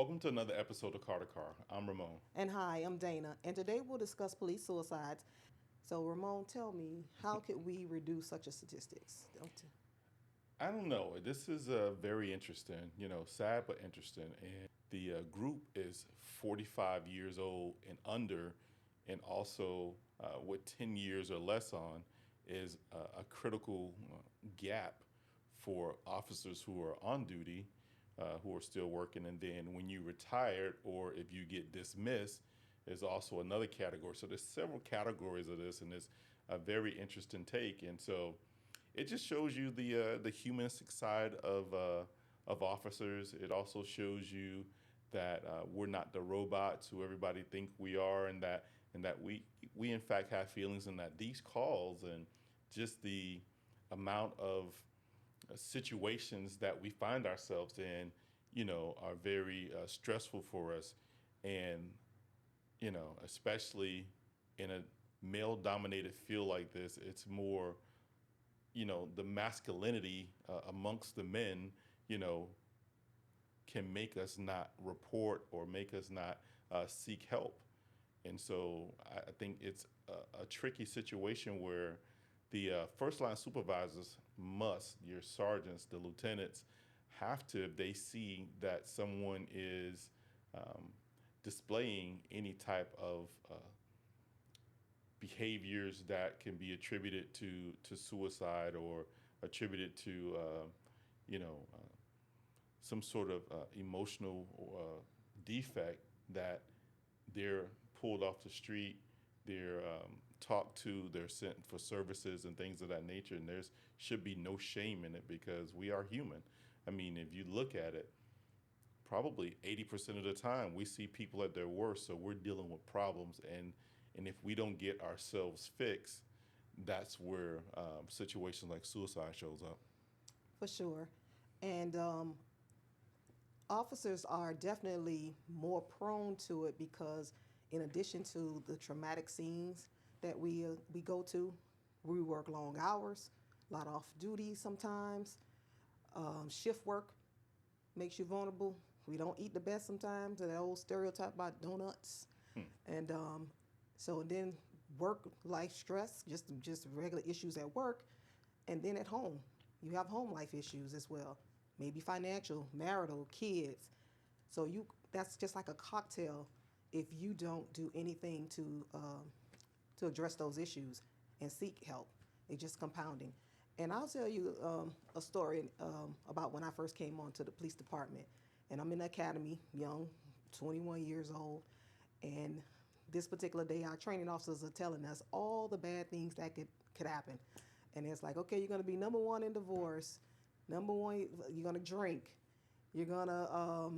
Welcome to another episode of Carr2Carr. I'm Ramon. And hi, I'm Dana, and today we'll discuss police suicides. So, Ramon, tell me, how could we reduce such a statistics? I don't know. This is very interesting, sad but interesting. And the group is 45 years old and under, and also with 10 years or less on, is a critical gap for officers who are on duty, who are still working. And then when you retired or if you get dismissed, is also another category. So there's several categories of this, and it's a very interesting take. And so it just shows you the humanistic side of officers. It also shows you that we're not the robots who everybody think we are, and that we in fact have feelings, and that these calls and just the amount of situations that we find ourselves in, are very stressful for us, and especially in a male-dominated field like this, it's more, the masculinity amongst the men, can make us not report or make us not seek help. And so I think it's a tricky situation where the first line supervisors must, your sergeants, the lieutenants, have to, if they see that someone is displaying any type of behaviors that can be attributed to suicide or attributed to some sort of emotional defect, that they're pulled off the street, they're talked to, they're sent for services and things of that nature. And there's should be no shame in it, because we are human. I mean, if you look at it, probably 80% of the time we see people at their worst, so we're dealing with problems, and if we don't get ourselves fixed, that's where situations like suicide shows up. For sure. And officers are definitely more prone to it because, in addition to the traumatic scenes that we go to, we work long hours, a lot off duty sometimes. Shift work makes you vulnerable. We don't eat the best sometimes. That old stereotype about donuts, and so and then work life stress, just regular issues at work, and then at home you have home life issues as well, maybe financial, marital, kids. So that's just like a cocktail if you don't do anything to address those issues and seek help. It's just compounding. And I'll tell you a story about when I first came on to the police department. And I'm in the academy, young, 21 years old. And this particular day, our training officers are telling us all the bad things that could happen. And it's like, okay, you're going to be number one in divorce. Number one, you're going to drink. You're going to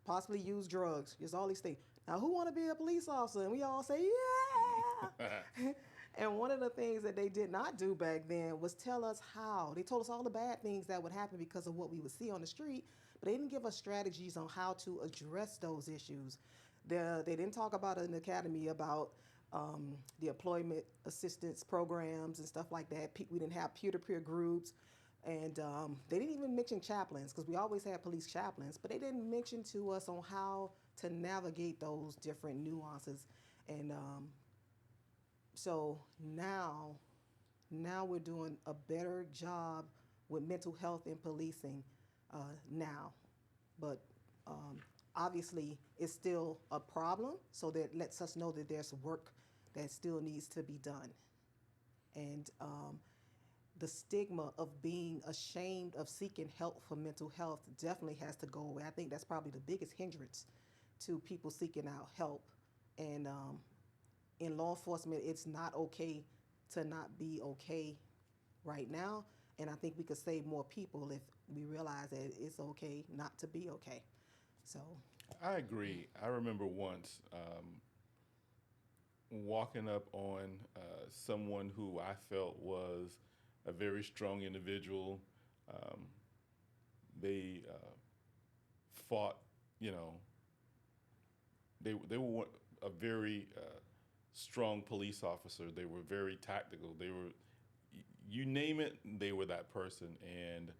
possibly use drugs. Just all these things. Now, who want to be a police officer? And we all say, yeah. And one of the things that they did not do back then was tell us how. They told us all the bad things that would happen because of what we would see on the street, but they didn't give us strategies on how to address those issues. They didn't talk about it in the academy about the employment assistance programs and stuff like that. We didn't have peer-to-peer groups. And they didn't even mention chaplains, because we always had police chaplains, but they didn't mention to us on how to navigate those different nuances. And so now we're doing a better job with mental health in policing now. But obviously, it's still a problem, so that lets us know that there's work that still needs to be done. And the stigma of being ashamed of seeking help for mental health definitely has to go away. I think that's probably the biggest hindrance to people seeking out help. And in law enforcement, it's not okay to not be okay right now. And I think we could save more people if we realize that it's okay not to be okay. So I agree. I remember once walking up on someone who I felt was a very strong individual. They fought, they were a very strong police officer. They were very tactical. They were, you name it, they were that person. And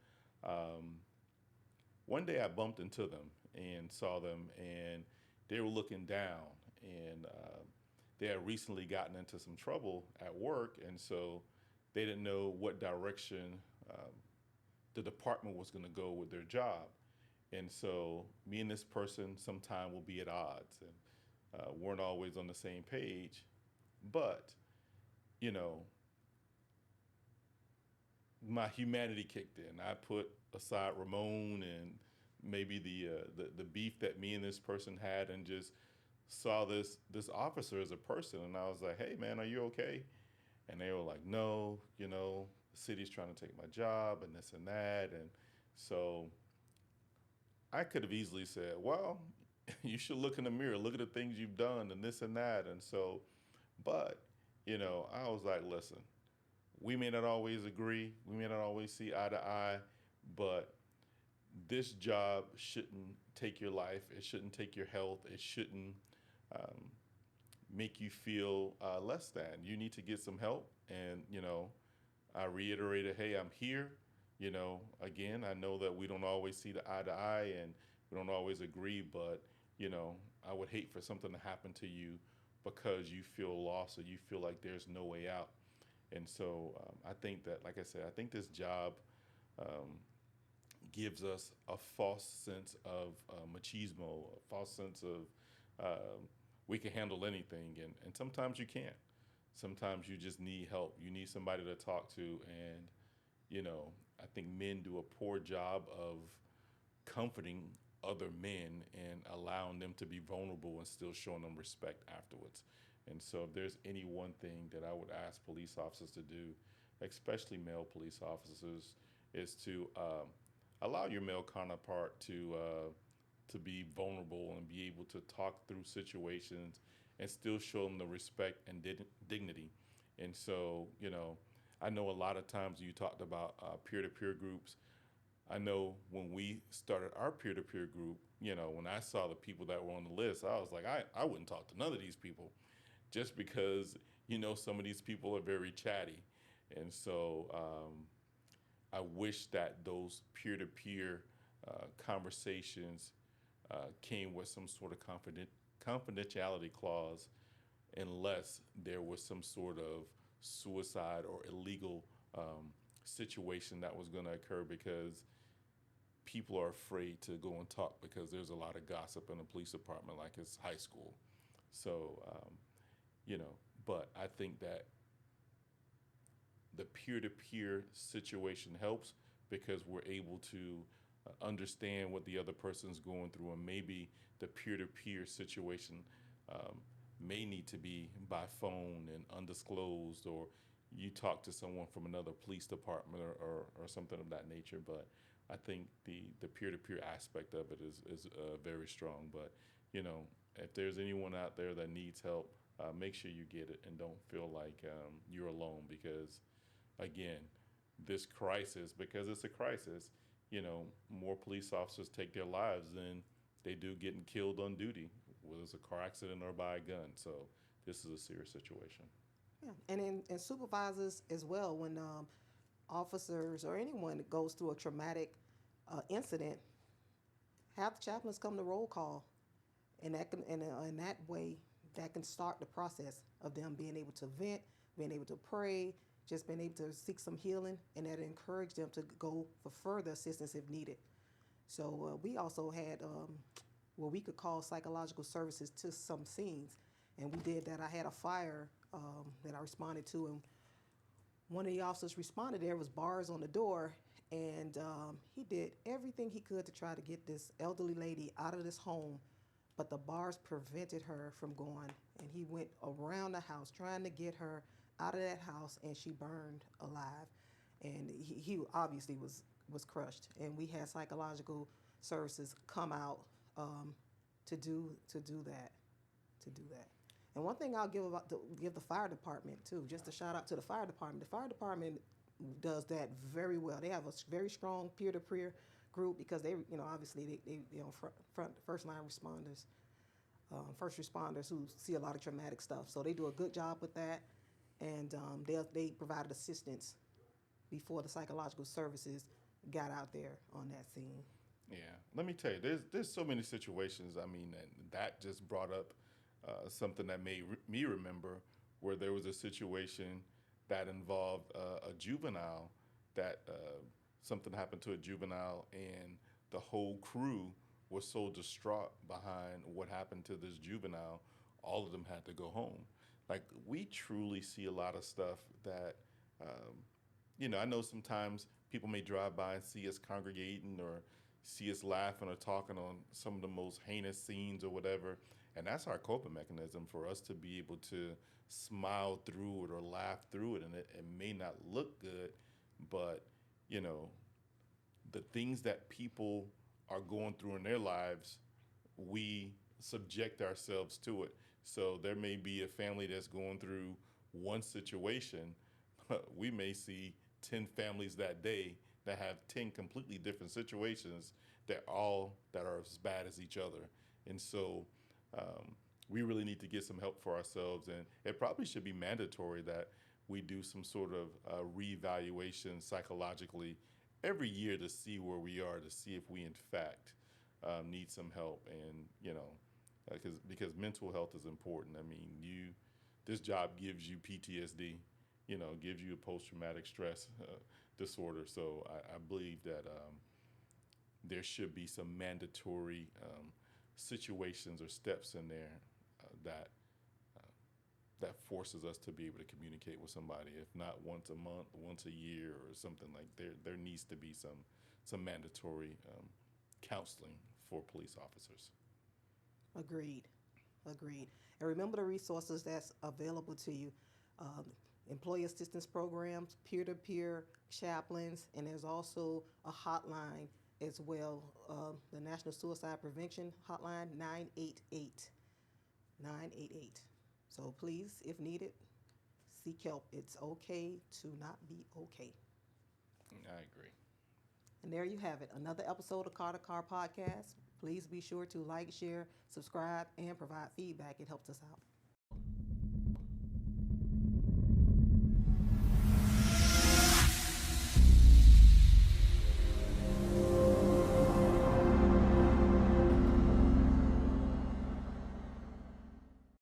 one day I bumped into them, and saw them, and they were looking down, and they had recently gotten into some trouble at work, and so they didn't know what direction um, the department was going to go with their job. And so me and this person sometime will be at odds, and weren't always on the same page. But, you know, my humanity kicked in. I put aside Ramon and maybe the beef that me and this person had, and just saw this officer as a person. And I was like, "Hey, man, are you okay?" And they were like, "No, the city's trying to take my job and this and that." And so I could have easily said, "Well, you should look in the mirror, look at the things you've done and this and that." And so, but, I was like, "Listen, we may not always agree, we may not always see eye to eye, but this job shouldn't take your life, it shouldn't take your health, it shouldn't um, make you feel less than. You need to get some help." And, I reiterated, "Hey, I'm here. Again, I know that we don't always see the eye to eye and we don't always agree, but, I would hate for something to happen to you because you feel lost or you feel like there's no way out." And so I think that, like I said, I think this job um, gives us a false sense of machismo, a false sense of we can handle anything. And sometimes you can't. Sometimes you just need help. You need somebody to talk to. And, I think men do a poor job of comforting other men and allowing them to be vulnerable and still showing them respect afterwards. And so, if there's any one thing that I would ask police officers to do, especially male police officers, is to allow your male counterpart to be vulnerable and be able to talk through situations and still show them the respect and dignity. And so, I know a lot of times you talked about peer-to-peer groups. I know when we started our peer-to-peer group, when I saw the people that were on the list, I was like, I wouldn't talk to none of these people, just because, some of these people are very chatty. And so I wish that those peer-to-peer conversations came with some sort of confidentiality clause, unless there was some sort of suicide or illegal situation that was going to occur, because people are afraid to go and talk because there's a lot of gossip in the police department like it's high school. So, you know, but I think that the peer-to-peer situation helps because we're able to understand what the other person's going through, and maybe the peer-to-peer situation um, may need to be by phone and undisclosed, or you talk to someone from another police department or something of that nature. But I think the peer-to-peer aspect of it is very strong. But, you know, if there's anyone out there that needs help, make sure you get it and don't feel like you're alone, because, again, this crisis, because it's a crisis, you know, more police officers take their lives than they do getting killed on duty, whether it's a car accident or by a gun. So this is a serious situation. Yeah, and supervisors as well. When officers or anyone that goes through a traumatic incident, have the chaplains come to roll call, and that can, and in that way, that can start the process of them being able to vent, being able to pray, just being able to seek some healing, and that encourage them to go for further assistance if needed. So we also had where we could call psychological services to some scenes, and we did that. I had a fire that I responded to, and one of the officers responded. There was bars on the door, and he did everything he could to try to get this elderly lady out of this home, but the bars prevented her from going, and he went around the house trying to get her out of that house, and she burned alive. And he obviously was crushed, and we had psychological services come out to do that. And one thing I'll give the fire department too, just a shout out to the fire department. The fire department does that very well. They have a very strong peer-to-peer group, because they, you know, obviously they you know, front first line responders, first responders who see a lot of traumatic stuff. So they do a good job with that, and they provided assistance before the psychological services got out there on that scene. Yeah, let me tell you, there's so many situations. I mean, and that just brought up something that made me remember where there was a situation that involved a juvenile that something happened to a juvenile, and the whole crew was so distraught behind what happened to this juvenile, all of them had to go home. Like, we truly see a lot of stuff that um, I know sometimes people may drive by and see us congregating or see us laughing or talking on some of the most heinous scenes or whatever. And that's our coping mechanism for us to be able to smile through it or laugh through it. And it may not look good, but, you know, the things that people are going through in their lives, we subject ourselves to it. So there may be a family that's going through one situation, but we may see 10 families that day that have 10 completely different situations that are as bad as each other. And so we really need to get some help for ourselves. And it probably should be mandatory that we do some sort of reevaluation psychologically every year to see where we are, to see if we in fact need some help. And because mental health is important. I mean, this job gives you PTSD, gives you a post traumatic stress disorder. So I believe that there should be some mandatory situations or steps in there that that forces us to be able to communicate with somebody, if not once a month, once a year, or something. Like, there needs to be some mandatory counseling for police officers. Agreed. Agreed. And remember the resources that's available to you. Um, Employee assistance programs, peer-to-peer chaplains, and there's also a hotline as well, the National Suicide Prevention Hotline, 988. 988. So please, if needed, seek help. It's okay to not be okay. I agree. And there you have it, another episode of Carr2Carr Podcast. Please be sure to like, share, subscribe, and provide feedback. It helps us out.